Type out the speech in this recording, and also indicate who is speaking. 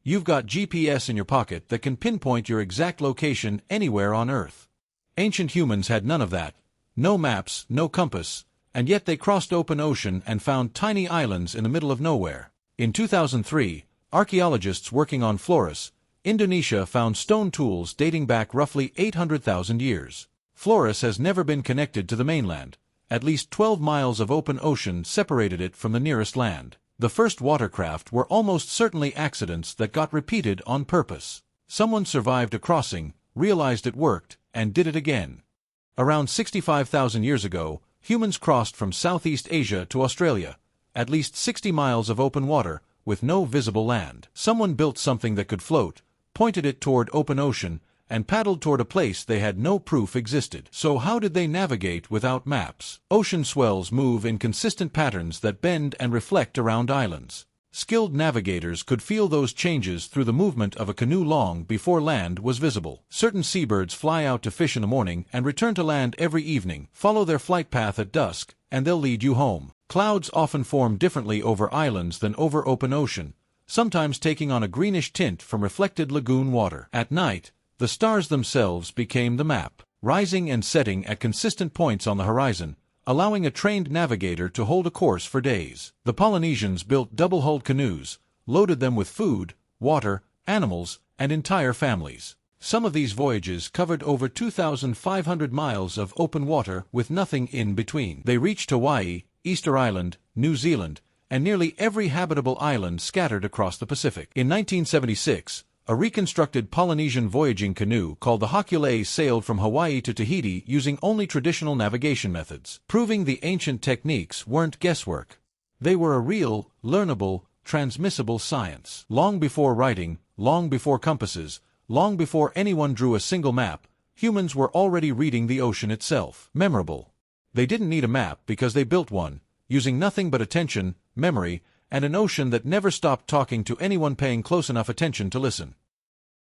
Speaker 1: You've got GPS in your pocket that can pinpoint your exact location anywhere on Earth. Ancient humans had none of that. No maps, no compass, and yet they crossed open ocean and found tiny islands in the middle of nowhere. In 2003, archaeologists working on Flores, Indonesia found stone tools dating back roughly 800,000 years. Flores has never been connected to the mainland. At least 12 miles of open ocean separated it from the nearest land. The first watercraft were almost certainly accidents that got repeated on purpose. Someone survived a crossing, realized it worked, and did it again. Around 65,000 years ago, humans crossed from Southeast Asia to Australia. At least 60 miles of open water, with no visible land. Someone built something that could float, pointed it toward open ocean, and paddled toward a place they had no proof existed. So how did they navigate without maps? Ocean swells move in consistent patterns that bend and reflect around islands. Skilled navigators could feel those changes through the movement of a canoe long before land was visible. Certain seabirds fly out to fish in the morning and return to land every evening. Follow their flight path at dusk, and they'll lead you home. Clouds often form differently over islands than over open ocean, sometimes taking on a greenish tint from reflected lagoon water. At night, the stars themselves became the map, rising and setting at consistent points on the horizon, allowing a trained navigator to hold a course for days. The Polynesians built double-hulled canoes, loaded them with food, water, animals, and entire families. Some of these voyages covered over 2,500 miles of open water with nothing in between. They reached Hawaii, Easter Island, New Zealand, and nearly every habitable island scattered across the Pacific. In 1976, a reconstructed Polynesian voyaging canoe called the Hōkūle'a sailed from Hawaii to Tahiti using only traditional navigation methods, proving the ancient techniques weren't guesswork. They were a real, learnable, transmissible science. Long before writing, long before compasses, long before anyone drew a single map, humans were already reading the ocean itself. Memorable. They didn't need a map because they built one, using nothing but attention, memory, and an ocean that never stopped talking to anyone paying close enough attention to listen.